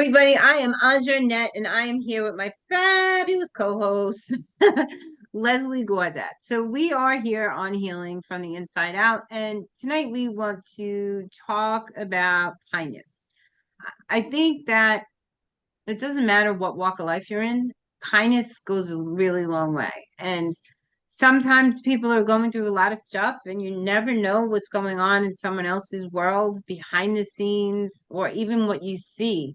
everybody. I am Andra and Annette, and I am here with my fabulous co-host, Leslie Gaudet. So we are here on Healing from the Inside Out, and tonight we want to talk about kindness. I think that it doesn't matter what walk of life you're in, kindness goes a really long way. And sometimes people are going through a lot of stuff, and you never know what's going on in someone else's world behind the scenes or even what you see.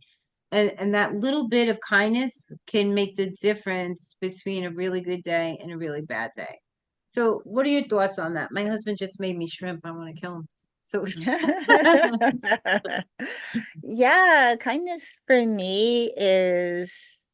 And that little bit of kindness can make the difference between a really good day and a really bad day. So, what are your thoughts on that? My husband just made me shrimp. I want to kill him. So, Yeah, kindness for me is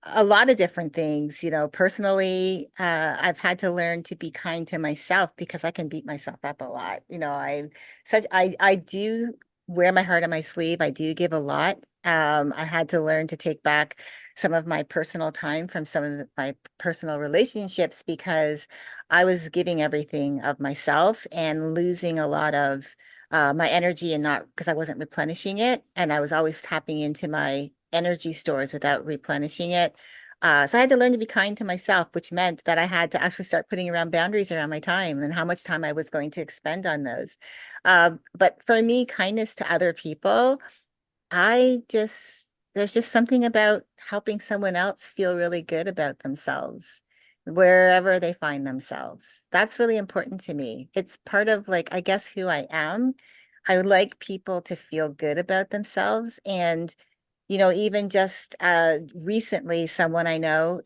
a lot of different things. Personally, I've had to learn to be kind to myself because I can beat myself up a lot. I do wear my heart on my sleeve. I do give a lot. I had to learn to take back some of my personal time from some of my personal relationships because I was giving everything of myself and losing a lot of my energy and not because I wasn't replenishing it. And I was always tapping into my energy stores without replenishing it. So I had to learn to be kind to myself, which meant that I had to actually start putting around boundaries around my time and how much time I was going to expend on those. But for me, kindness to other people, there's just something about helping someone else feel really good about themselves, wherever they find themselves. That's really important to me. It's part of, like, I guess, who I am. I would like people to feel good about themselves. And, even just recently, someone I know,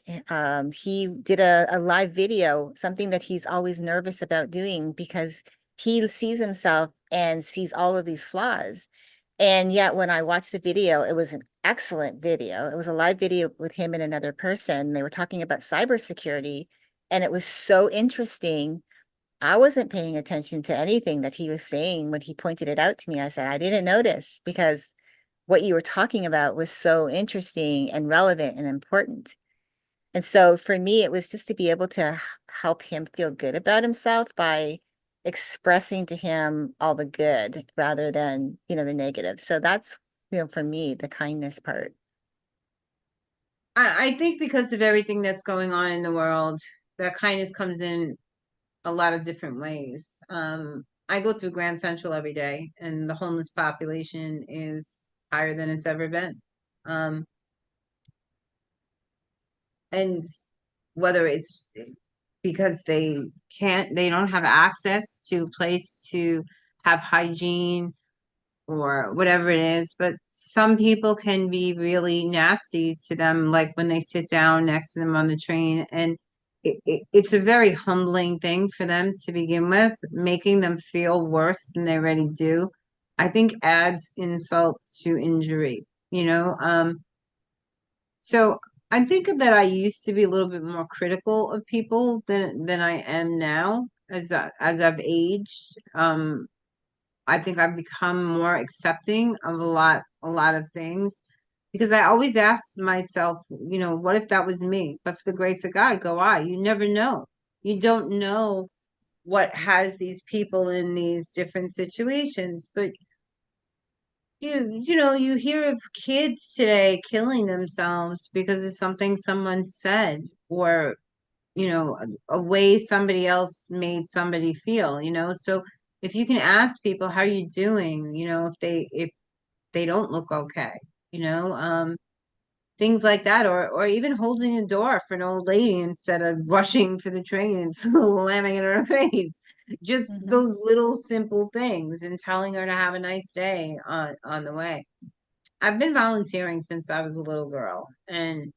he did a live video, something that he's always nervous about doing because he sees himself and sees all of these flaws. And yet, when I watched the video, it was an excellent video. It was a live video with him and another person. They were talking about cybersecurity, and it was so interesting. I wasn't paying attention to anything that he was saying when he pointed it out to me. I said, I didn't notice because what you were talking about was so interesting and relevant and important. And so for me, it was just to be able to help him feel good about himself by expressing to him all the good rather than, the negative. So that's, for me, the kindness part. I think because of everything that's going on in the world, that kindness comes in a lot of different ways. I go through Grand Central every day, and the homeless population is higher than it's ever been. Um, and whether it's because they don't have access to a place to have hygiene or whatever it is, but some people can be really nasty to them, like when they sit down next to them on the train. And it's a very humbling thing for them to begin with, making them feel worse than they already do. I think adds insult to injury, you know? So I think that I used to be a little bit more critical of people than I am now as I've aged. I think I've become more accepting of a lot of things because I always ask myself, what if that was me? But for the grace of God, go I. You never know. You don't know what has these people in these different situations. But you hear of kids today killing themselves because of something someone said or a way somebody else made somebody feel. So if you can ask people how are you doing, if they don't look okay, you know um things like that, or even holding a door for an old lady instead of rushing for the train and slamming it in her face. Just Mhm. those little simple things and telling her to have a nice day on the way. I've been volunteering since I was a little girl, and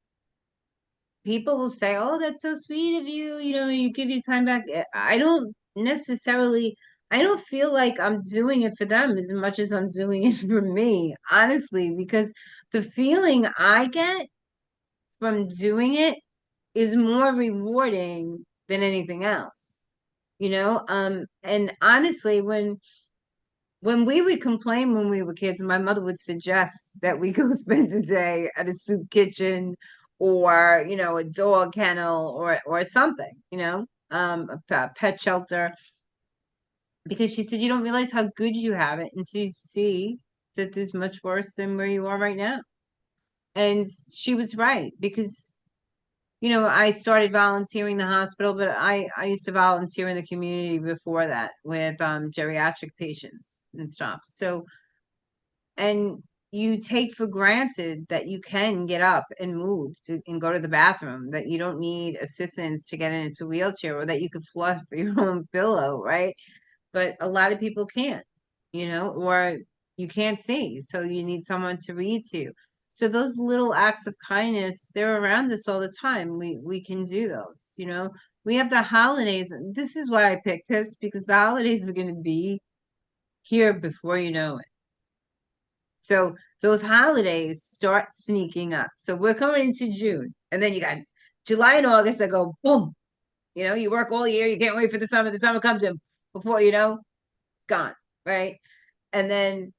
people will say, "Oh, that's so sweet of you. You give your time back." I don't necessarily. I don't feel like I'm doing it for them as much as I'm doing it for me, honestly, because the feeling I get from doing it is more rewarding than anything else. And honestly, when we would complain when we were kids, my mother would suggest that we go spend a day at a soup kitchen or, a dog kennel or something, a pet shelter, because she said you don't realize how good you have it until you see that there's much worse than where you are right now. And she was right because, I started volunteering in the hospital, but I used to volunteer in the community before that with geriatric patients and stuff. So, and you take for granted that you can get up and move and go to the bathroom, that you don't need assistance to get into a wheelchair, or that you could fluff your own pillow, right? But a lot of people can't, or you can't see, so you need someone to read to. So those little acts of kindness, they're around us all the time. We can do those. We have the holidays. This is why I picked this, because the holidays are going to be here before you know it. So those holidays start sneaking up. So we're coming into June, and then you got July and August that go boom. You work all year, you can't wait for the summer. The summer comes in before you know, gone, right? And then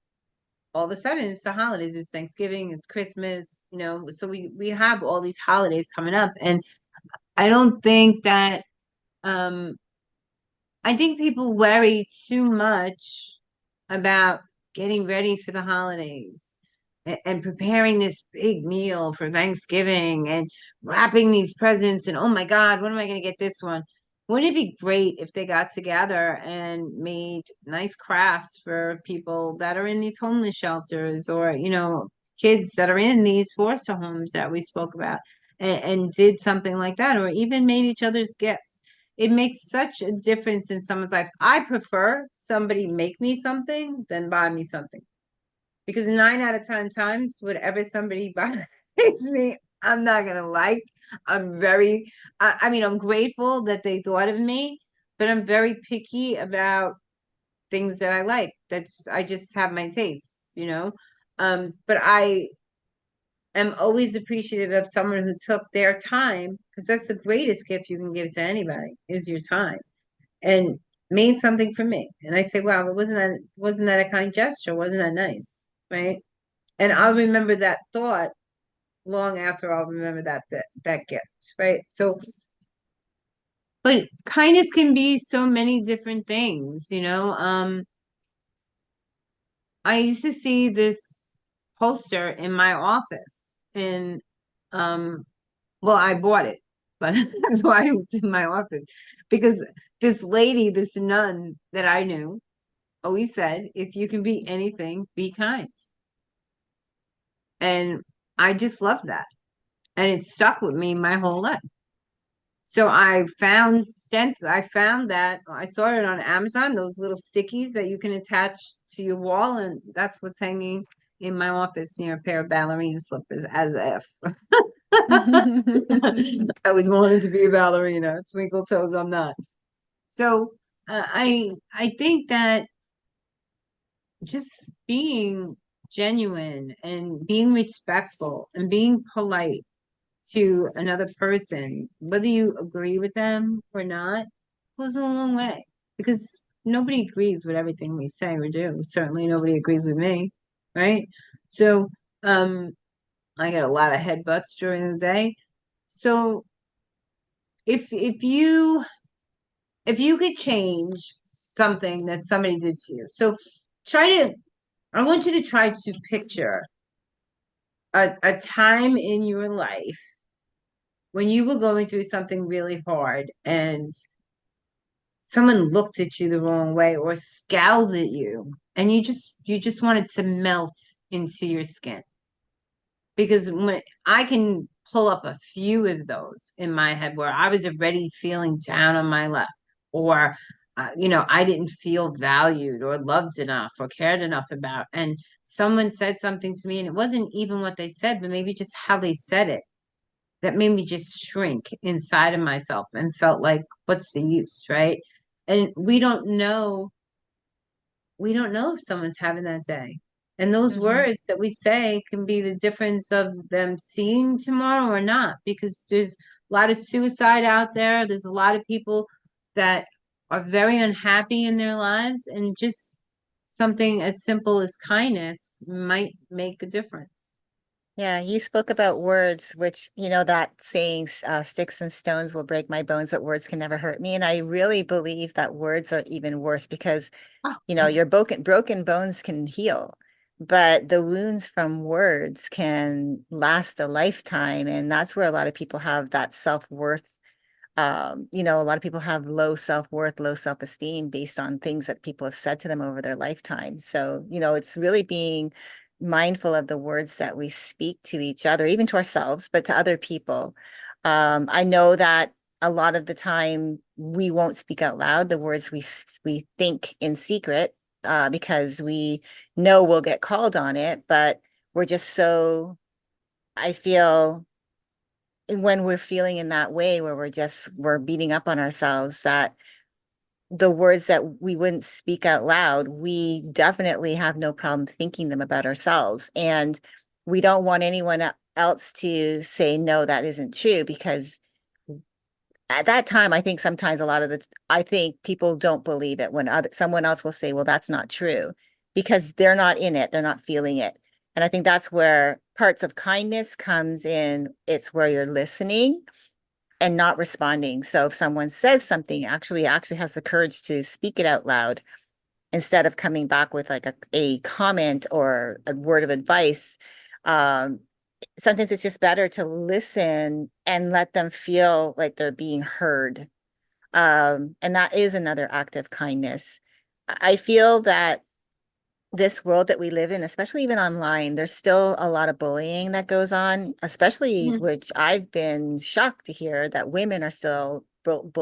all of a sudden it's the holidays, it's Thanksgiving, it's Christmas, so we have all these holidays coming up. And I don't think that I think people worry too much about getting ready for the holidays and preparing this big meal for Thanksgiving and wrapping these presents. And oh my God, when am I going to get this one? Wouldn't it be great if they got together and made nice crafts for people that are in these homeless shelters, or, kids that are in these foster homes that we spoke about, and did something like that, or even made each other's gifts? It makes such a difference in someone's life. I prefer somebody make me something than buy me something, because 9 out of 10 times, whatever somebody buys me, I'm not gonna like. I mean, I'm grateful that they thought of me, but I'm very picky about things that I like. I just have my tastes. But I am always appreciative of someone who took their time, because that's the greatest gift you can give to anybody, is your time, and made something for me. And I say, wow, but wasn't that a kind gesture? Wasn't that nice? Right. And I'll remember that thought long after I'll remember that gift. Right. So, but kindness can be so many different things. I used to see this poster in my office, and well, I bought it, but that's why it was in my office, because this lady, this nun that I knew, always said, if you can be anything, be kind. And I just love that. And it stuck with me my whole life. So I found stents. I found that I saw it on Amazon, those little stickies that you can attach to your wall. And that's what's hanging in my office near a pair of ballerina slippers, as if. I always wanted to be a ballerina. Twinkle toes, I'm not. So I think that just being genuine and being respectful and being polite to another person, whether you agree with them or not, goes a long way, because nobody agrees with everything we say or do. Certainly nobody agrees with me, right? So I get a lot of headbutts during the day. So if you could change something that somebody did to you, so try to I want you to try to picture a time in your life when you were going through something really hard, and someone looked at you the wrong way or scowled at you, and you just wanted to melt into your skin. Because when I can pull up a few of those in my head, where I was already feeling down on my luck, or I didn't feel valued or loved enough or cared enough about, and someone said something to me, and it wasn't even what they said, but maybe just how they said it, that made me just shrink inside of myself and felt like, what's the use, right? And we don't know if someone's having that day. And those Mhm. words that we say can be the difference of them seeing tomorrow or not, because there's a lot of suicide out there. There's a lot of people that are very unhappy in their lives, and just something as simple as kindness might make a difference. Yeah, you spoke about words, which, that saying, sticks and stones will break my bones, but words can never hurt me. And I really believe that words are even worse because, Oh, your broken bones can heal. but the wounds from words can last a lifetime. And that's where a lot of people have that self-worth. A lot of people have low self-worth, low self-esteem based on things that people have said to them over their lifetime. So, it's really being mindful of the words that we speak to each other, even to ourselves, but to other people. I know that a lot of the time we won't speak out loud the words we think in secret, because we know we'll get called on it, but we're just so, I feel when we're feeling in that way where we're beating up on ourselves, that the words that we wouldn't speak out loud, we definitely have no problem thinking them about ourselves. And we don't want anyone else to say, no, that isn't true, because at that time, I think sometimes I think people don't believe it when someone else will say, well, that's not true, because they're not in it, they're not feeling it. And I think that's where parts of kindness comes in. It's where you're listening and not responding. So if someone says something, actually has the courage to speak it out loud instead of coming back with like a comment or a word of advice. Um, Sometimes it's just better to listen and let them feel like they're being heard. And that is another act of kindness. I feel that this world that we live in, especially even online, there's still a lot of bullying that goes on, especially Mhm. which I've been shocked to hear that women are still bullied